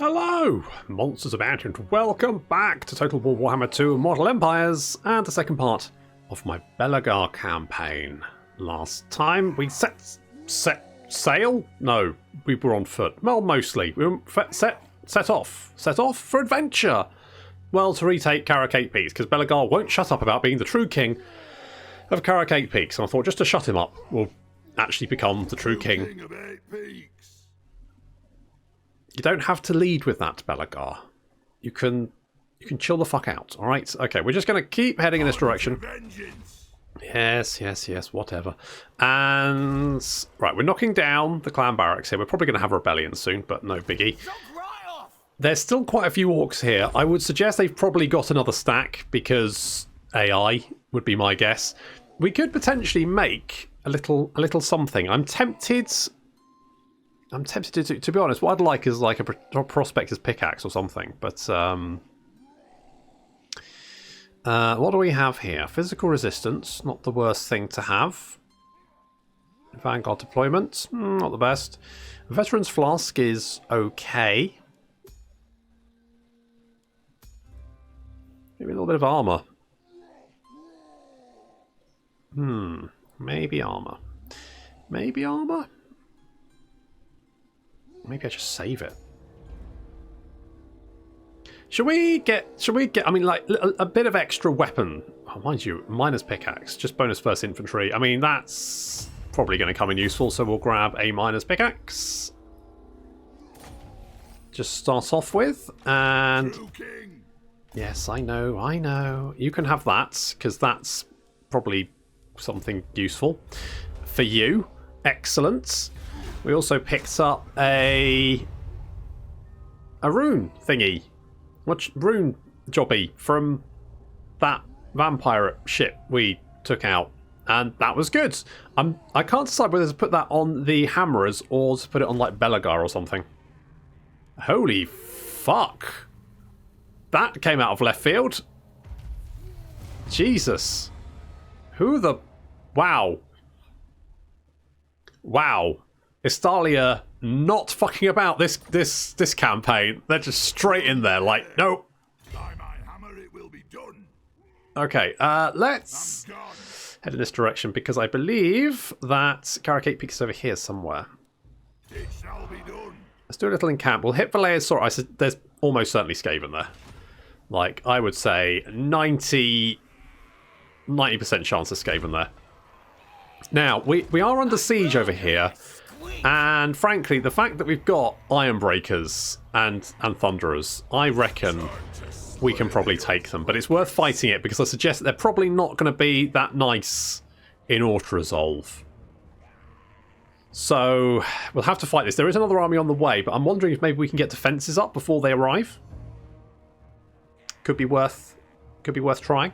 Hello, MonstersAbound, and welcome back to Total War Warhammer 2 Mortal Empires and the second part of my Belegar campaign. Last time we set sail? No, we were on foot. Well, mostly. We were set off for adventure. Well, to retake Karak Eight Peaks, because Belegar won't shut up about being the true king of Karak Eight Peaks. And I thought just to shut him up, we'll actually become the true king. Of 8 Peaks. You don't have to lead with that, Belegar. You can chill the fuck out, alright? Okay, we're just going to keep heading in this direction. Yes, whatever. And, right, we're knocking down the clan barracks here. We're probably going to have a rebellion soon, but no biggie. There's still quite a few orcs here. I would suggest they've probably got another stack, because AI would be my guess. We could potentially make a little something. I'm tempted to be honest. What I'd like is like a prospector's pickaxe or something. But what do we have here? Physical resistance, not the worst thing to have. Vanguard deployment, not the best. Veteran's flask is okay. Maybe a little bit of armor. Maybe armor. Maybe armor. Maybe I just save it. Should we get, I mean, like, a bit of extra weapon. Oh, mind you, miner's pickaxe, just bonus first infantry. I mean, that's probably going to come in useful, so we'll grab a miner's pickaxe. Just start off with, and... Yes, I know. You can have that, because that's probably something useful for you. Excellent. We also picked up a rune thingy. What rune jobby from that vampire ship we took out, and that was good. I can't decide whether to put that on the hammerers or to put it on like Belegar or something. Holy fuck! That came out of left field. Jesus, who the wow. Estalia not fucking about this campaign. They're just straight in there, like, no. By my hammer it will be done. Okay, let's head in this direction, because I believe that Karak Eight Peaks is over here somewhere. It shall be done. Let's do a little encamp. We'll hit Valea's sword. I said there's almost certainly Skaven there. Like, I would say 90% chance of Skaven there. Now, we are under siege over here, and frankly, the fact that we've got Ironbreakers and Thunderers, I reckon we can probably take them. But it's worth fighting it, because I suggest that they're probably not going to be that nice in auto-resolve. So, we'll have to fight this. There is another army on the way, but I'm wondering if maybe we can get defences up before they arrive. Could be worth trying.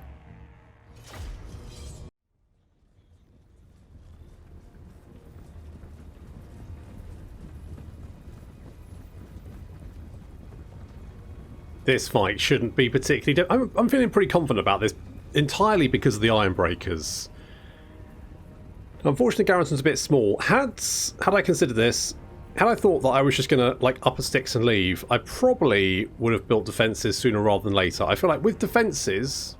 This fight shouldn't be particularly... I'm feeling pretty confident about this, entirely because of the Ironbreakers. Unfortunately, garrison's a bit small. Had I considered this, had I thought that I was just going to, like, up a sticks and leave, I probably would have built defences sooner rather than later. I feel like with defences,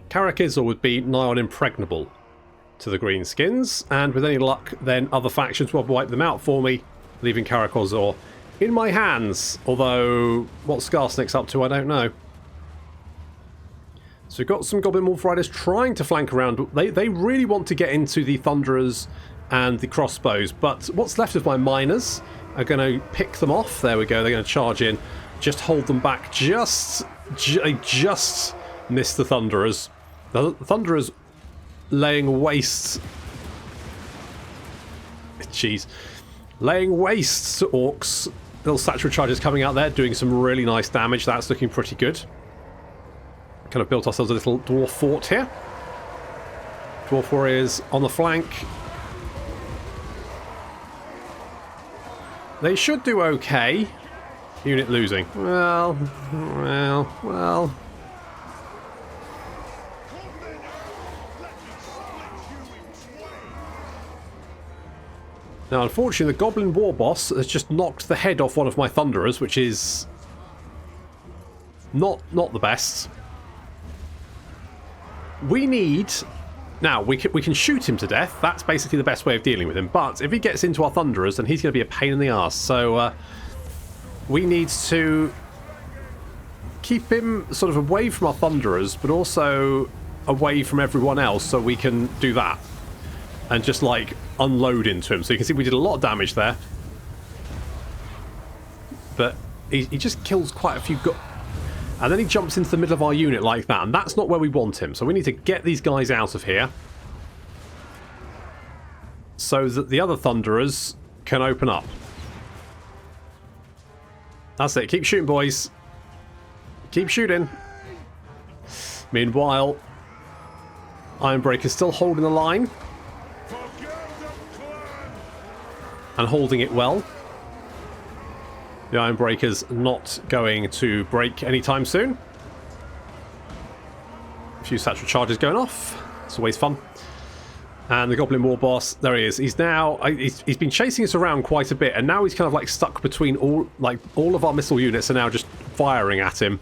Karak Izor would be nigh on impregnable to the Greenskins, and with any luck, then other factions will wipe them out for me, leaving Karak Izor in my hands, although what Skarsnik's up to I don't know. So we've got some Goblin Wolf Riders trying to flank around. They really want to get into the Thunderers and the crossbows, but what's left of my miners are going to pick them off. There we go, they're going to charge in, just hold them back. Just miss the Thunderers. The Thunderers laying waste. Jeez. Laying waste to orcs. Little satchel charges coming out there, doing some really nice damage. That's looking pretty good. Kind of built ourselves a little dwarf fort here. Dwarf warriors on the flank. They should do okay. Unit losing. Well. Now, unfortunately, the Goblin War Boss has just knocked the head off one of my Thunderers, which is Not the best. We need... Now, we can shoot him to death. That's basically the best way of dealing with him. But if he gets into our Thunderers, then he's going to be a pain in the arse. So we need to keep him sort of away from our Thunderers, but also away from everyone else so we can do that. And just, like, unload into him. So you can see we did a lot of damage there. But he just kills quite a few... And then he jumps into the middle of our unit like that, and that's not where we want him. So we need to get these guys out of here so that the other Thunderers can open up. That's it. Keep shooting, boys. Keep shooting. Meanwhile, Ironbreaker's still holding the line. And holding it well. The Ironbreaker's not going to break anytime soon. A few satchel charges going off. It's always fun. And the Goblin War Boss, there he is. He's now... He's been chasing us around quite a bit, and now he's kind of like stuck between all of our missile units are now just firing at him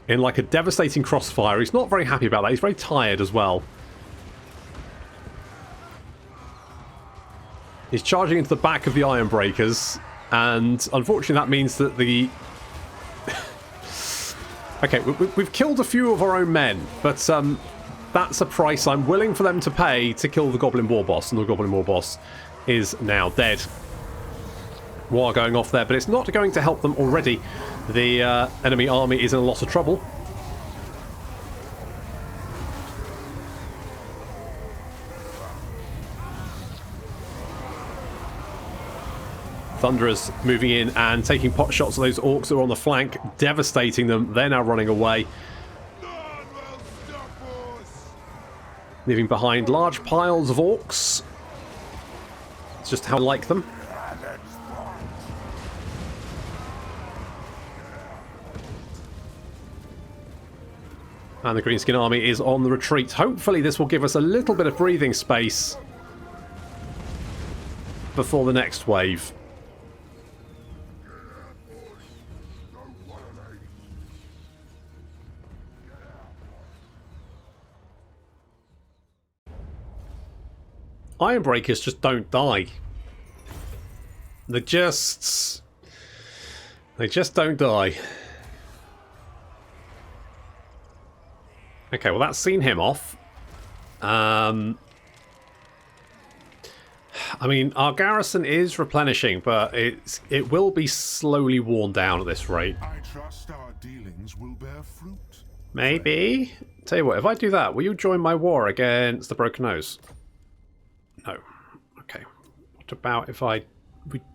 in like a devastating crossfire. He's not very happy about that. He's very tired as well. He's charging into the back of the Ironbreakers. And unfortunately that means that the... Okay, we've killed a few of our own men, but that's a price I'm willing for them to pay to kill the Goblin War Boss, and the Goblin War Boss is now dead. War going off there, but it's not going to help them already. The enemy army is in a lot of trouble. Thunderers moving in and taking pot shots at those orcs that are on the flank, devastating them. They're now running away. Leaving behind large piles of orcs. It's just how I like them. And the Greenskin army is on the retreat. Hopefully this will give us a little bit of breathing space before the next wave. Ironbreakers just don't die. They just don't die. Okay, well that's seen him off. I mean, our garrison is replenishing, but it will be slowly worn down at this rate. I trust our dealings will bear fruit. Maybe. Tell you what, if I do that, will you join my war against the Broken Nose? No. Okay. What about if would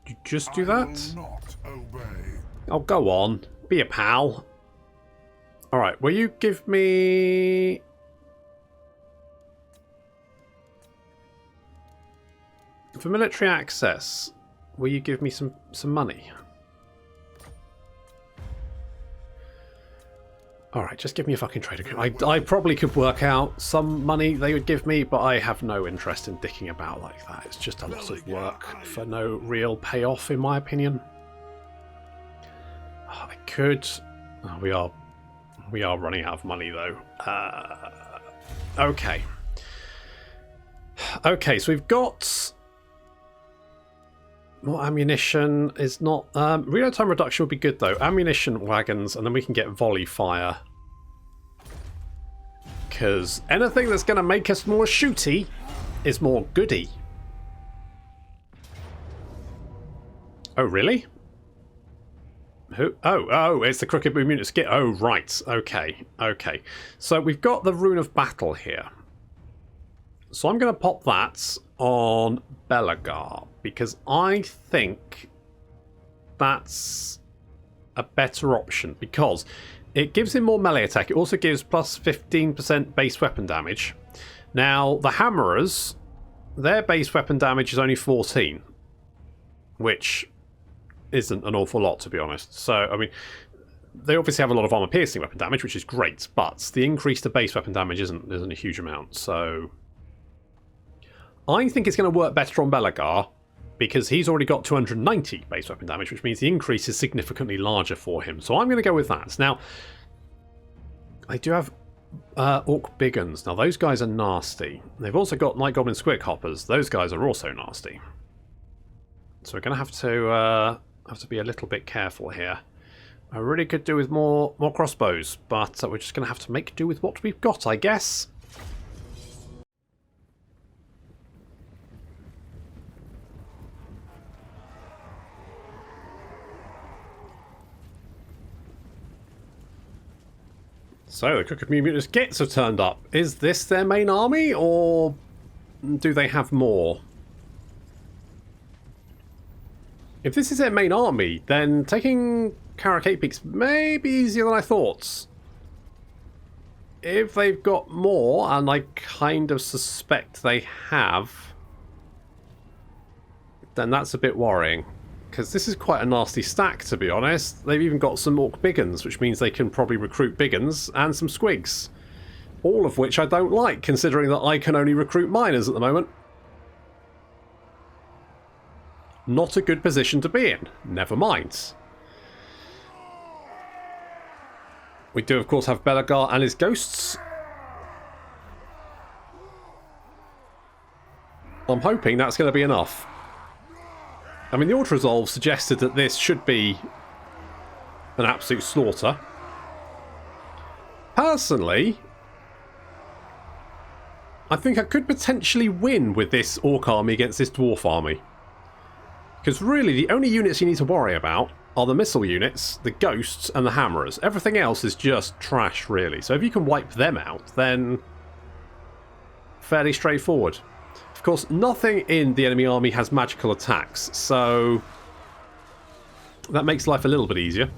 you just do that? I will not obey. Oh, go on. Be a pal. Alright, will you give me... For military access, will you give me some money? Alright, just give me a fucking trade agreement. I probably could work out some money they would give me, but I have no interest in dicking about like that. It's just a lot of work for no real payoff, in my opinion. I could... Oh, we are running out of money, though. Okay. Okay, so we've got... More ammunition is not... reload time reduction would be good, though. Ammunition wagons, and then we can get volley fire. Because anything that's going to make us more shooty is more goody. Oh, really? Who? Oh, it's the Crooked Boom Unit Skit. Oh, right. Okay, okay. So we've got the Rune of Battle here. So I'm going to pop that on Belegar, because I think that's a better option, because it gives him more melee attack. It also gives plus 15% base weapon damage. Now, the Hammerers, their base weapon damage is only 14, which isn't an awful lot, to be honest. So, I mean, they obviously have a lot of armor-piercing weapon damage, which is great, but the increase to base weapon damage isn't a huge amount, so... I think it's going to work better on Belegar, because he's already got 290 base weapon damage, which means the increase is significantly larger for him. So I'm going to go with that. Now, They do have Orc Biggins. Now those guys are nasty. They've also got Night Goblin Squick Hoppers. Those guys are also nasty. So we're going to have to be a little bit careful here. I really could do with more crossbows, but we're just going to have to make do with what we've got, I guess. So the Cook of Mutants Gits have turned up. Is this their main army, or do they have more? If this is their main army, then taking Karak Eight Peaks may be easier than I thought. If they've got more, and I kind of suspect they have, then that's a bit worrying. Because this is quite a nasty stack, to be honest. They've even got some Orc Biggins, which means they can probably recruit Biggins, and some Squigs. All of which I don't like, considering that I can only recruit miners at the moment. Not a good position to be in. Never mind. We do, of course, have Belegar and his ghosts. I'm hoping that's going to be enough. I mean, the auto-resolve suggested that this should be an absolute slaughter. Personally, I think I could potentially win with this Orc army against this Dwarf army. Because really, the only units you need to worry about are the missile units, the ghosts, and the hammerers. Everything else is just trash, really. So if you can wipe them out, then fairly straightforward. Of course, nothing in the enemy army has magical attacks, so that makes life a little bit easier.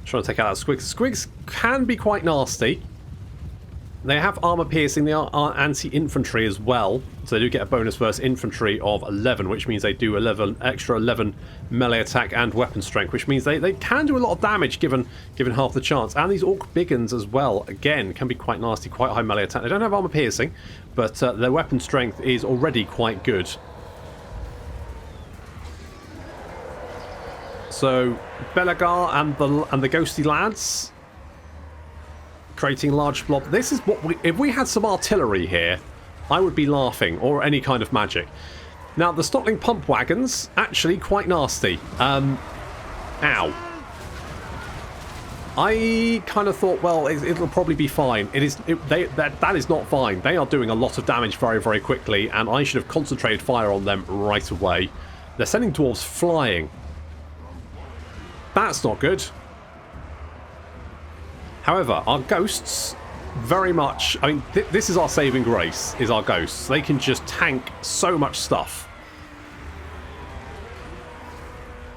Trying to take out that Squigs. Squigs can be quite nasty. They have armor piercing, they are anti-infantry as well, so they do get a bonus versus infantry of 11, which means they do extra 11 melee attack and weapon strength, which means they can do a lot of damage given half the chance. And these Orc Biggins as well, again, can be quite nasty, quite high melee attack. They don't have armor piercing, but their weapon strength is already quite good. So Belegar and the ghosty lads creating large blob. This is what if we had some artillery here, I would be laughing, or any kind of magic. Now the Stockling pump wagons actually quite nasty. Ow. I kind of thought, well, it'll probably be fine. That is not fine. They are doing a lot of damage very, very quickly, and I should have concentrated fire on them right away. They're sending dwarves flying. That's not good. However, our ghosts, very much... I mean, this is our saving grace, is our ghosts. They can just tank so much stuff.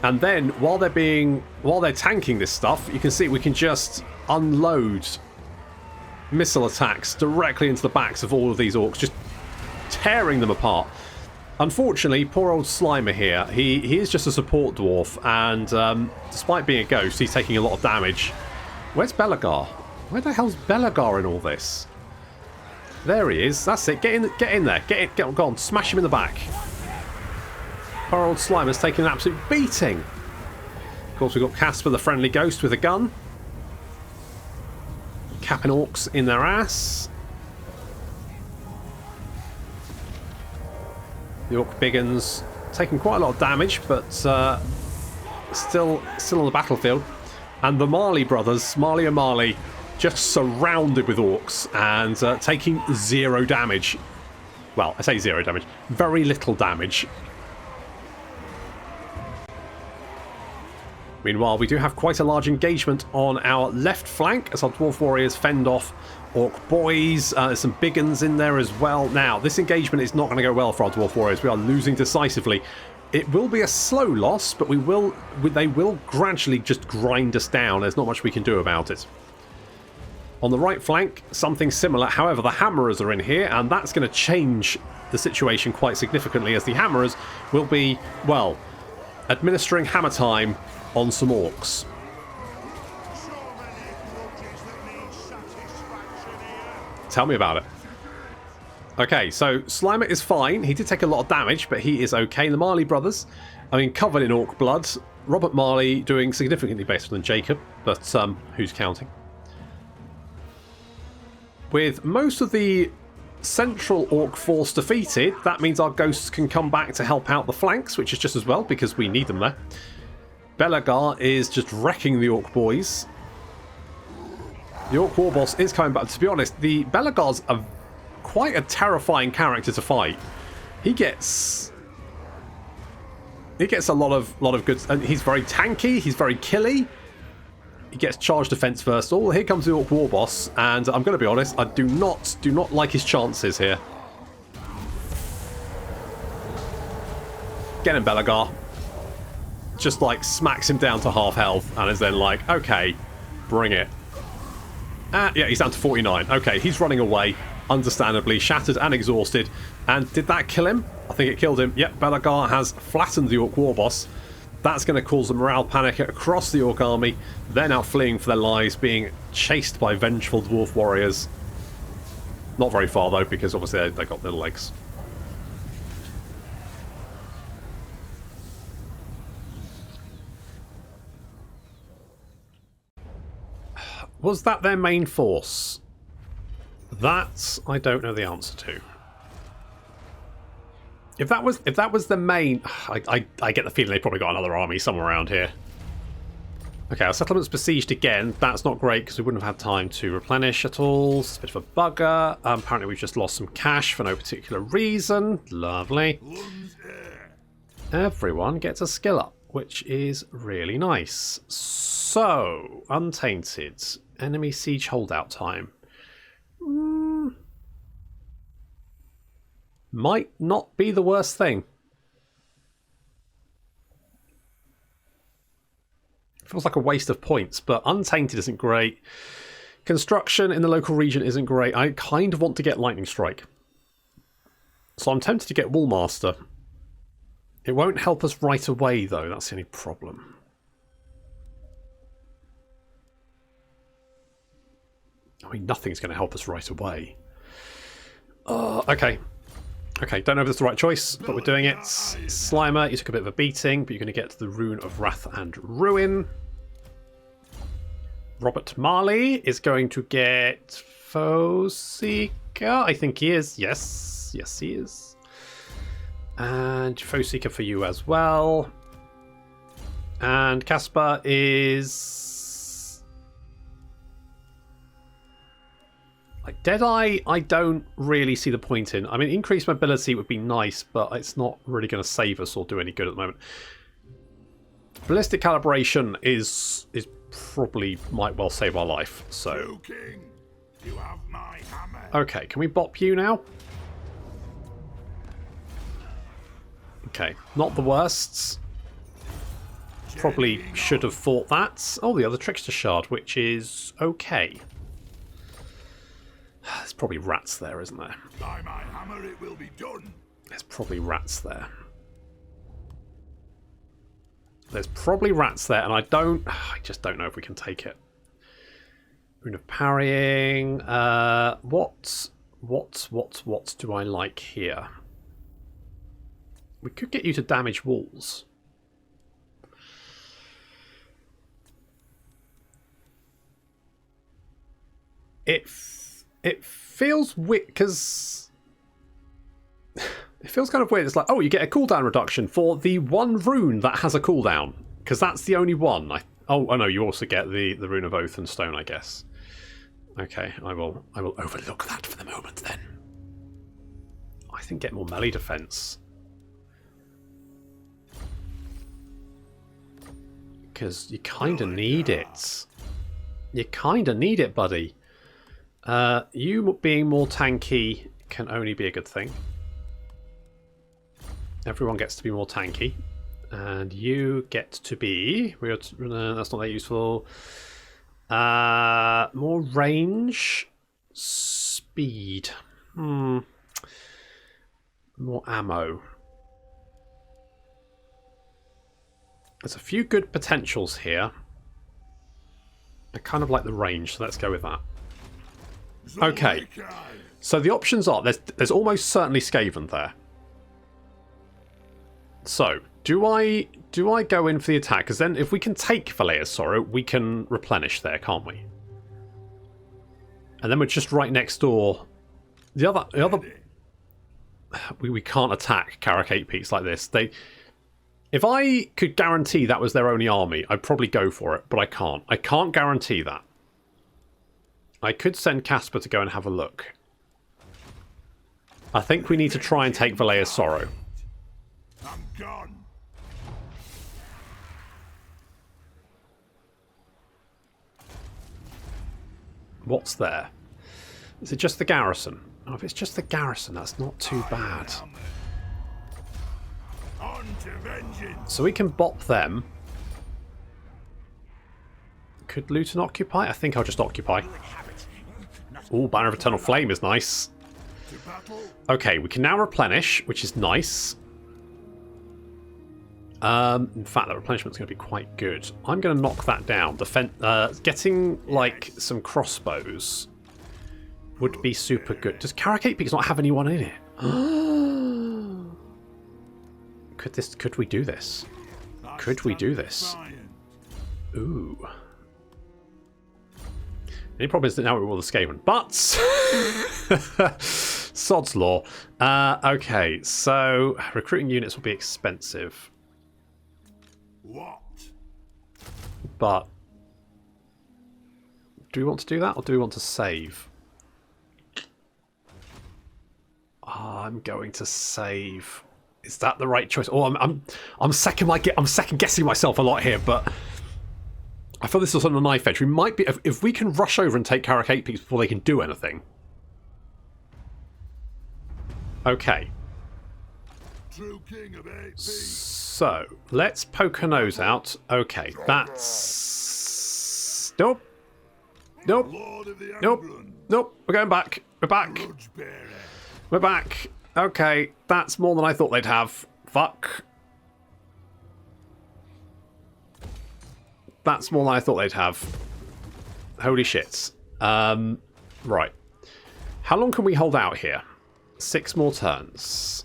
And then, while they're tanking this stuff, you can see we can just unload missile attacks directly into the backs of all of these orcs, just tearing them apart. Unfortunately, poor old Slimer here, he is just a support dwarf, and despite being a ghost, he's taking a lot of damage. Where's Belegar? Where the hell's Belegar in all this? There he is. That's it. Get in there. Go on. Smash him in the back. Poor old Slimer's taking an absolute beating. Of course, we've got Casper, the friendly ghost, with a gun. Capping orcs in their ass. The Orc Biggins taking quite a lot of damage, but still on the battlefield. And the Marley brothers, Marley and Marley, just surrounded with orcs and taking 0 damage. Well, I say 0 damage. Very little damage. Meanwhile, we do have quite a large engagement on our left flank as our Dwarf Warriors fend off Orc Boys. There's some big uns in there as well. Now, this engagement is not going to go well for our Dwarf Warriors. We are losing decisively. It will be a slow loss, but they will gradually just grind us down. There's not much we can do about it. On the right flank, something similar. However, the Hammerers are in here, and that's going to change the situation quite significantly, as the Hammerers will be, well, administering hammer time on some orcs. Tell me about it. Okay, so Slimer is fine. He did take a lot of damage, but he is okay. The Marley brothers, I mean, covered in orc blood. Robert Marley doing significantly better than Jacob, but who's counting? with most of the central orc force defeated, that means our ghosts can come back to help out the flanks, which is just as well because we need them there. Belegar is just wrecking the orc boys. The orc war boss is coming back. To be honest, the Belegar's quite a terrifying character to fight. He gets a lot of good, and he's very tanky. He's very killy. He gets charge defense first. Oh, here comes the orc war boss, and I'm going to be honest, I do not like his chances here. Get him, Belegar. Just like smacks him down to half health, and is then like, okay, bring it. Yeah, he's down to 49. Okay, he's running away, understandably, shattered and exhausted. And did that kill him? I think it killed him. Yep, Belegar has flattened the orc war boss. That's going to cause a morale panic across the orc army. They're now fleeing for their lives, being chased by vengeful dwarf warriors. Not very far, though, because obviously they got little legs. Was that their main force? That I don't know the answer to. If that was the main, I get the feeling they probably got another army somewhere around here. Okay, our settlement's besieged again. That's not great because we wouldn't have had time to replenish at all. It's a bit of a bugger. Apparently we've just lost some cash for no particular reason. Lovely. Everyone gets a skill up, which is really nice. So, untainted. Enemy siege holdout time. Might not be the worst thing. Feels like a waste of points, but untainted isn't great. Construction in the local region isn't great. I kind of want to get lightning strike. So I'm tempted to get Woolmaster. It won't help us right away though, that's the only problem. I mean, nothing's going to help us right away. Okay. Okay, don't know if it's the right choice, but we're doing it. Slimer, you took a bit of a beating, but you're going to get to the Rune of Wrath and Ruin. Robert Marley is going to get Foe Seeker. I think he is. Yes. Yes, he is. And Foe Seeker for you as well. And Caspar is... like Deadeye, I don't really see the point in. I mean, increased mobility would be nice, but it's not really going to save us or do any good at the moment. Ballistic calibration is probably might well save our life. So, King, you have my hammer. Okay, can we bop you now? Okay, not the worst. Probably should have fought that. Oh, the other Trickster Shard, which is okay. There's probably rats there, isn't there? By my hammer it will be done. There's probably rats there. There's probably rats there, and I just don't know if we can take it. Rune of Parrying. What do I like here? We could get you to damage walls. It feels weird because it feels kind of weird. It's like, oh, you get a cooldown reduction for the one rune that has a cooldown because that's the only one. Oh no, you also get the Rune of Oath and Stone, I guess. Okay, I will overlook that for the moment then. I think get more melee defense because you kind of need it. You kind of need it, buddy. You being more tanky can only be a good thing. Everyone gets to be more tanky. And you get to be... that's not that useful. More range. Speed. More ammo. There's a few good potentials here. I kind of like the range, so let's go with that. Okay, so the options are there's almost certainly Skaven there. So do I go in for the attack? Because then if we can take Valea's Sorrow, we can replenish there, can't we? And then we're just right next door. The other we can't attack Karak Eight Peaks like this. If I could guarantee that was their only army, I'd probably go for it, but I can't. I can't guarantee that. I could send Casper to go and have a look. I think we need to try and take Valea's Sorrow. I'm gone. What's there? Is it just the garrison? Oh, if it's just the garrison, that's not too bad. On to vengeance. So we can bop them. Could loot and occupy? I think I'll just occupy. Oh, Banner of Eternal Flame is nice. To battle. Okay, we can now replenish, which is nice. In fact, that replenishment's going to be quite good. I'm going to knock that down. Getting, like, some crossbows would be super good. Does Karak Eight Peaks not have anyone in it? Could we do this? Could we do this? Ooh. The only problem is that now we're all the Skaven. But sod's law. Okay, so recruiting units will be expensive. What? But do we want to do that, or do we want to save? I'm going to save. Is that the right choice? Oh, I'm second guessing myself a lot here, but I feel this is on a knife edge. We might be if we can rush over and take Karak Eight Peaks before they can do anything. Okay. True king of 8 Peaks. So let's poke a nose out. Okay, that's nope. Lord of the Angrund. Nope. We're going back. We're back. Grudge bearer. We're back. Okay, that's more than I thought they'd have. Fuck. That's more than I thought they'd have. Holy shit. Right. How long can we hold out here? 6 more turns.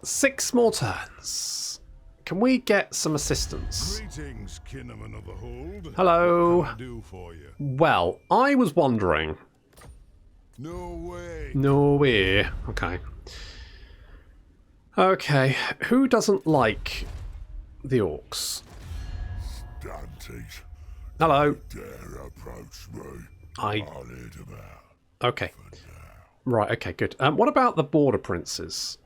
6 more turns. Can we get some assistance? Greetings, Kinnaman of the Hold. Hello. What can I do for you? Well, I was wondering. No way. No way. Okay. Okay. Who doesn't the orcs? Dantes. Hello. Dare approach me. I. I'll lead him out. Okay. Right. Okay. Good. What about the border princes?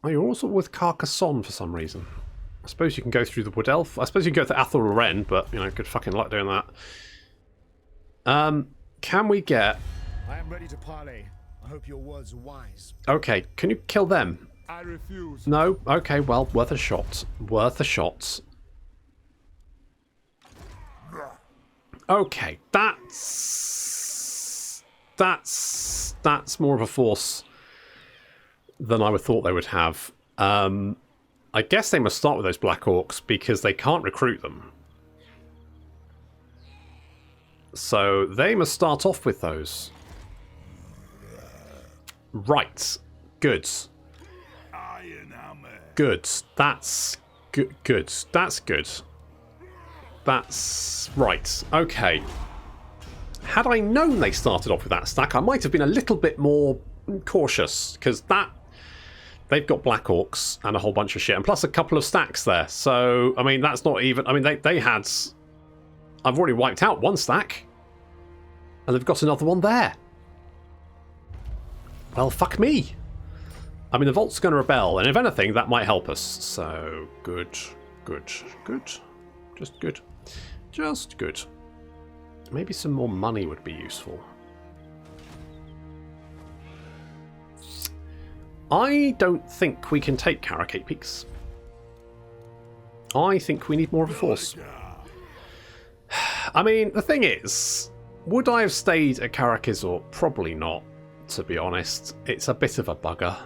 Oh, you're also with Carcassonne for some reason. I suppose you can go through the Wood Elf. I suppose you can go to Athel Loren, but you know, good fucking luck doing that. Can we get? I am ready to parley. I hope your words are wise. Okay. Can you kill them? I refuse. No? Okay, well, worth a shot. Worth a shot. Okay, that's more of a force than I would thought they would have. I guess they must start with those Black Orcs because they can't recruit them. So they must start off with those. Right. Good. Good. That's good. Good. That's good. That's right. Okay. Had I known they started off with that stack, I might have been a little bit more cautious because they've got Black Orcs and a whole bunch of shit, and plus a couple of stacks there. So I mean, that's not even. I mean, they had. I've already wiped out one stack, and they've got another one there. Well, fuck me. I mean, the Vault's going to rebel, and if anything, that might help us. So, good. Just good. Just good. Maybe some more money would be useful. I don't think we can take Karak Eight Peaks. I think we need more of a force. I mean, the thing is, would I have stayed at Karak Izor? Probably not, to be honest. It's a bit of a bugger.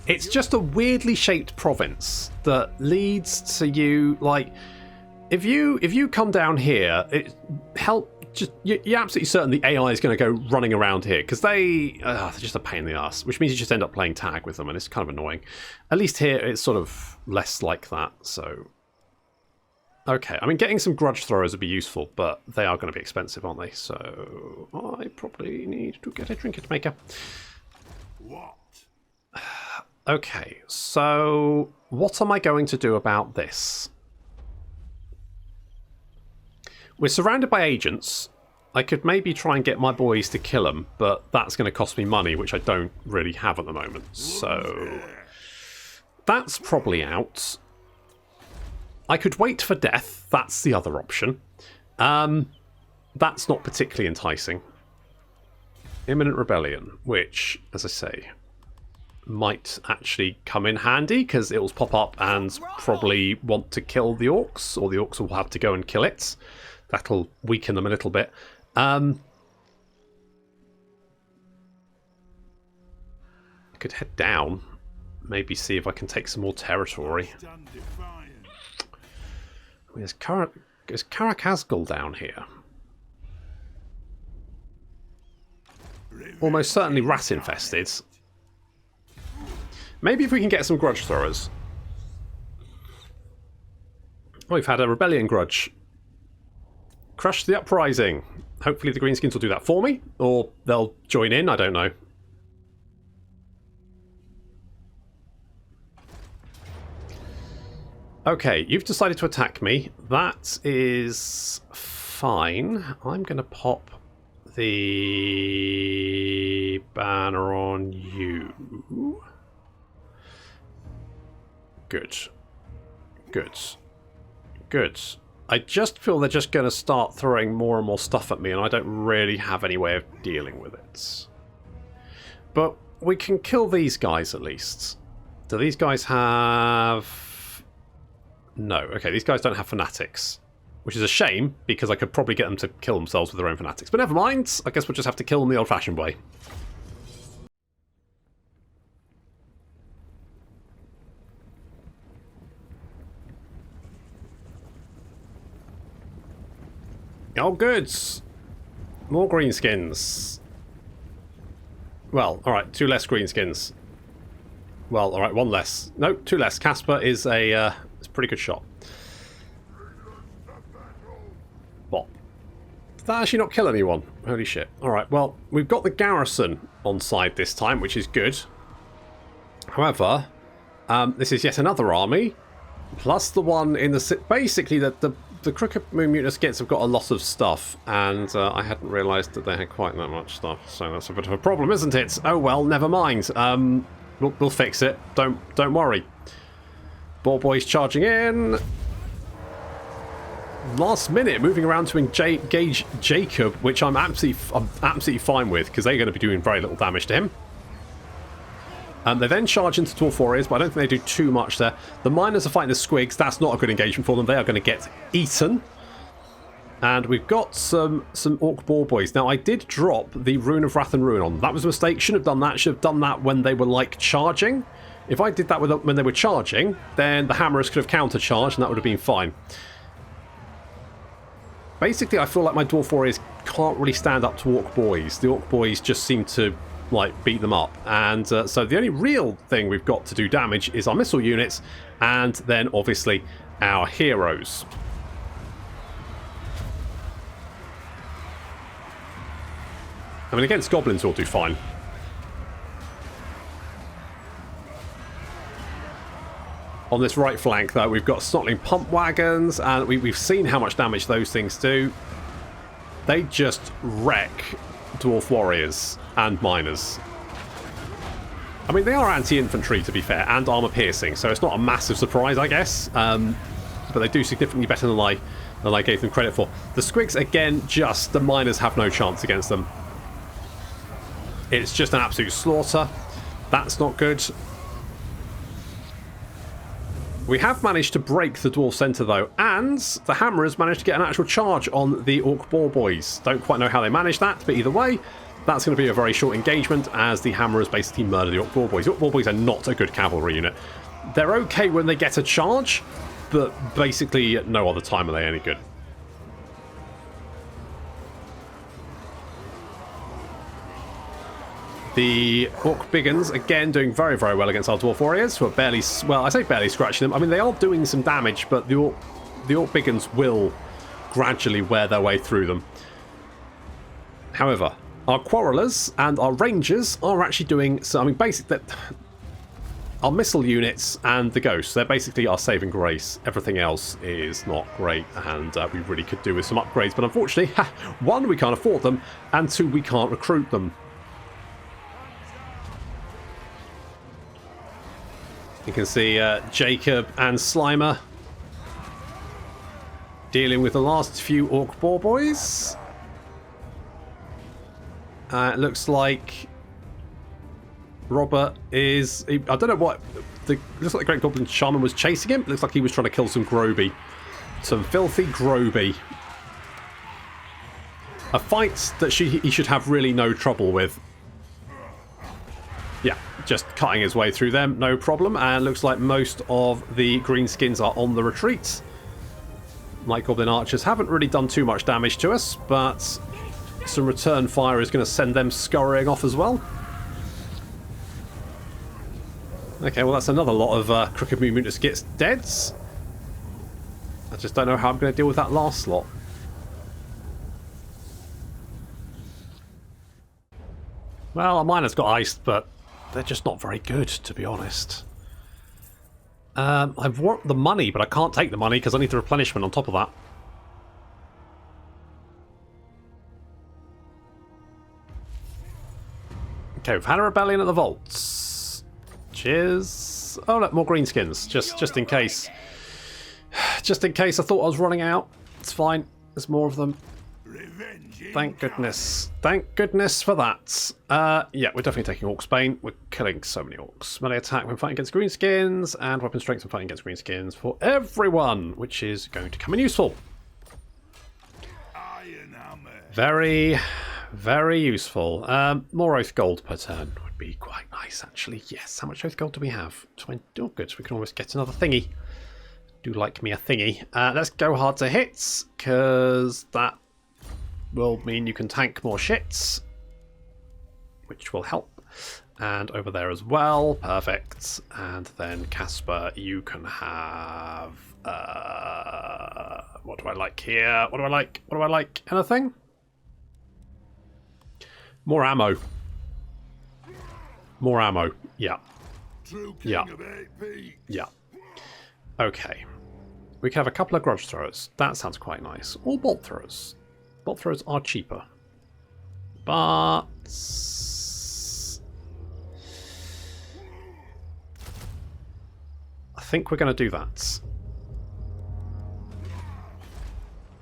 It's just a weirdly shaped province that leads to you, like, if you come down here, you're absolutely certain the AI is going to go running around here because they're just a pain in the ass, which means you just end up playing tag with them, and it's kind of annoying. At least here it's sort of less like that. So Okay, I mean, getting some grudge throwers would be useful, but they are going to be expensive, aren't they? So I probably need to get a trinket maker. What? Okay, so what am I going to do about this? We're surrounded by agents. I could maybe try and get my boys to kill them, but that's going to cost me money, which I don't really have at the moment. So that's probably out. I could wait for death. That's the other option. That's not particularly enticing. Imminent rebellion, which, as I say, might actually come in handy because it'll pop up and probably want to kill the orcs, or the orcs will have to go and kill it. That'll weaken them a little bit. I could head down, maybe see if I can take some more territory. There's Karak Eight down here. Almost certainly rat infested. Maybe if we can get some grudge throwers. Oh, we've had a rebellion grudge. Crush the uprising. Hopefully the Greenskins will do that for me, or they'll join in, I don't know. Okay, you've decided to attack me. That is fine. I'm going to pop the banner on you. Good. Good. Good. I just feel they're just going to start throwing more and more stuff at me, and I don't really have any way of dealing with it. But we can kill these guys at least. Do these guys have... No. Okay, these guys don't have fanatics. Which is a shame, because I could probably get them to kill themselves with their own fanatics. But never mind. I guess we'll just have to kill them the old-fashioned way. Oh, goods! More greenskins. Well, alright, 2 less greenskins. Well, alright, 1 less. No, 2 less. Casper is a pretty good shot. What? Did that actually not kill anyone? Holy shit. Alright, well, we've got the garrison on side this time, which is good. However, this is yet another army, plus the one in the... Basically, the Crooked Moon Mutants have got a lot of stuff, and I hadn't realised that they had quite that much stuff, so that's a bit of a problem, isn't it? Oh well, never mind. We'll fix it. Don't worry. Ball boys charging in. Last minute, moving around to engage Jacob, which I'm absolutely fine with, because they're going to be doing very little damage to him. They then charge into Dwarf Warriors, but I don't think they do too much there. The miners are fighting the squigs. That's not a good engagement for them. They are going to get eaten. And we've got some Orc Ball Boys. Now, I did drop the Rune of Wrath and Ruin on them. That was a mistake. Shouldn't have done that. Should have done that when they were, like, charging. If I did that when they were charging, then the Hammerers could have counter-charged, and that would have been fine. Basically, I feel like my Dwarf Warriors can't really stand up to Orc Boys. The Orc Boys just seem to... like beat them up, and so the only real thing we've got to do damage is our missile units, and then obviously our heroes. I mean, against goblins we'll do fine. On this right flank though, we've got Snotling pump wagons, and we've seen how much damage those things do. They just wreck Dwarf Warriors and miners. I mean, they are anti-infantry, to be fair, and armor-piercing, so it's not a massive surprise, I guess. But they do significantly better than I gave them credit for. The squigs, again, the miners have no chance against them. It's just an absolute slaughter. That's not good. We have managed to break the Dwarf Centre, though, and the Hammerers managed to get an actual charge on the Orc Ball Boys. Don't quite know how they managed that, but either way, that's going to be a very short engagement as the Hammerers basically murder the Orc Ball Boys. The Orc Ball Boys are not a good cavalry unit. They're okay when they get a charge, but basically at no other time are they any good. The Orc Biggins, again, doing very, very well against our Dwarf Warriors, who are barely... Well, I say barely scratching them. I mean, they are doing some damage, but the the Orc big guns will gradually wear their way through them. However, our Quarrelers and our Rangers are actually doing so. I mean, basically, our missile units and the Ghosts, they're basically our saving grace. Everything else is not great, and we really could do with some upgrades. But unfortunately, one, we can't afford them, and two, we can't recruit them. You can see Jacob and Slimer dealing with the last few Orc Boar boys. It looks like Robert is... I don't know what... It looks like the Great Goblin Shaman was chasing him. It looks like he was trying to kill some Groby. Some filthy Groby. A fight that he should have really no trouble with. Yeah, just cutting his way through them, no problem. And looks like most of the Greenskins are on the retreat. Light Goblin Archers haven't really done too much damage to us, but some return fire is going to send them scurrying off as well. Okay, well that's another lot of Crooked Moon Mutanus gets deads. I just don't know how I'm going to deal with that last lot. Well, our miners got iced, but they're just not very good, to be honest. I've want the money, but I can't take the money because I need the replenishment on top of that. Okay, we've had a rebellion at the vaults. Cheers. Oh, look, more greenskins, just in case. Just in case I thought I was running out. It's fine. There's more of them. Thank goodness. Thank goodness for that. Yeah, we're definitely taking Orcs Bane. We're killing so many Orcs. Melee attack when fighting against Greenskins, and weapon strength when fighting against Greenskins for everyone, which is going to come in useful. Very, very useful. More Oath Gold per turn would be quite nice, actually. Yes, how much Oath Gold do we have? 20. Oh, good. We can almost get another thingy. Do like me a thingy. Let's go hard to hits, because that will mean you can tank more shits, which will help. And over there as well. Perfect. And then Casper, you can have... what do I like here? What do I like? What do I like? Anything? More ammo. More ammo. Yeah. Yeah. Yeah. Okay. We can have a couple of grudge throwers. That sounds quite nice. Or bolt throwers. Bolt throwers are cheaper. But... I think we're going to do that.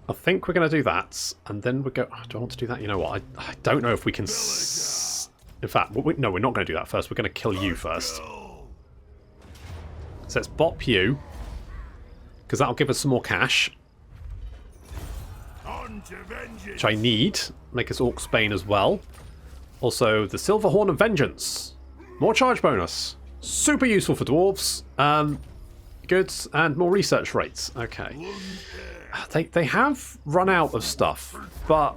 I think we're going to do that. And then we go... Oh, do I want to do that? You know what? I don't know if we can... In fact, no, we're not going to do that first. We're going to kill you first. So let's bop you. Because that'll give us some more cash. Which I need. Make us Orcs Bane as well. Also, the Silver Horn of Vengeance. More charge bonus. Super useful for dwarves. Good. And more research rates. Okay. They have run out of stuff. But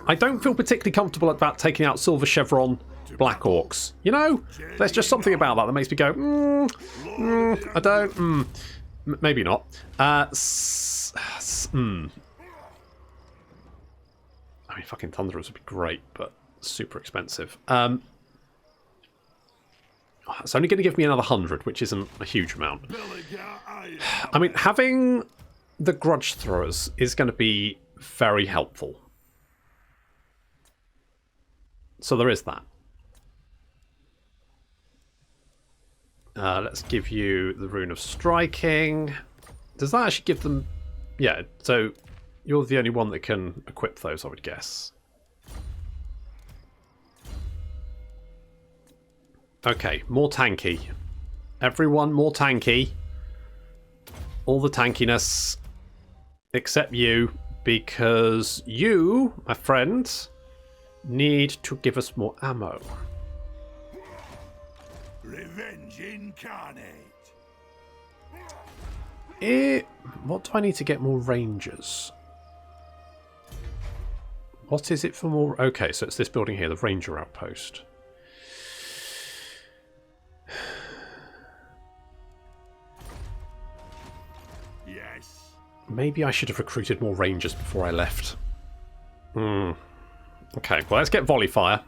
I don't feel particularly comfortable about taking out Silver Chevron Black Orcs. You know? There's just something about that makes me go, I don't... Maybe not. I mean, fucking Thunderers would be great, but super expensive. It's only going to give me another 100, which isn't a huge amount. I mean, having the Grudge Throwers is going to be very helpful. So there is that. Let's give you the Rune of Striking. Does that actually give them... Yeah, so you're the only one that can equip those, I would guess. Okay, more tanky. Everyone more tanky. All the tankiness. Except you, because you, my friend, need to give us more ammo. Revenge incarnate. What do I need to get more rangers? What is it for more? Okay, so it's this building here, the ranger outpost. Yes, this. Maybe I should have recruited more rangers before I left. Okay, well, let's get volley fire.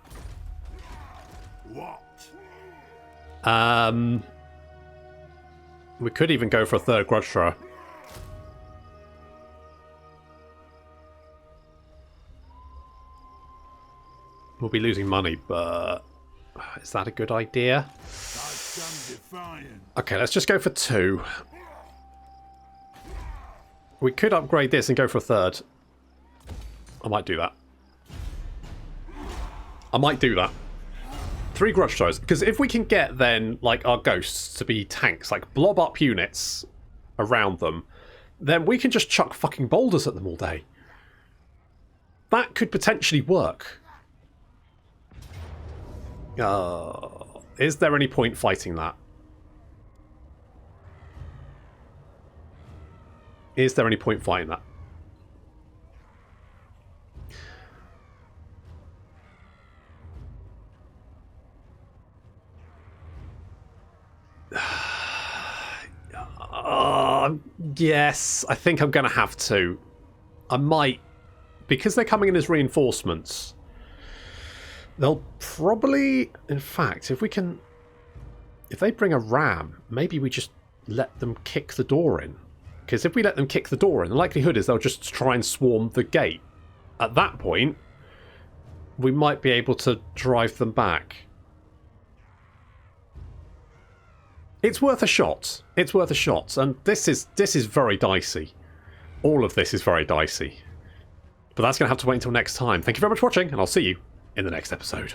What? We could even go for a third grudge thrower. We'll be losing money, but is that a good idea? Okay, let's just go for 2. We could upgrade this and go for a third. I might do that. I might do that. 3 grudge throwers. Because if we can get then, like, our ghosts to be tanks, like blob up units around them, then we can just chuck fucking boulders at them all day. That could potentially work. Is there any point fighting that? Is there any point fighting that? Yes, I think I'm going to have to. I might, because they're coming in as reinforcements. They'll probably, in fact, if they bring a ram, maybe we just let them kick the door in. Because if we let them kick the door in, the likelihood is they'll just try and swarm the gate. At that point, we might be able to drive them back. It's worth a shot. It's worth a shot. And this is very dicey. All of this is very dicey. But that's going to have to wait until next time. Thank you very much for watching, and I'll see you in the next episode.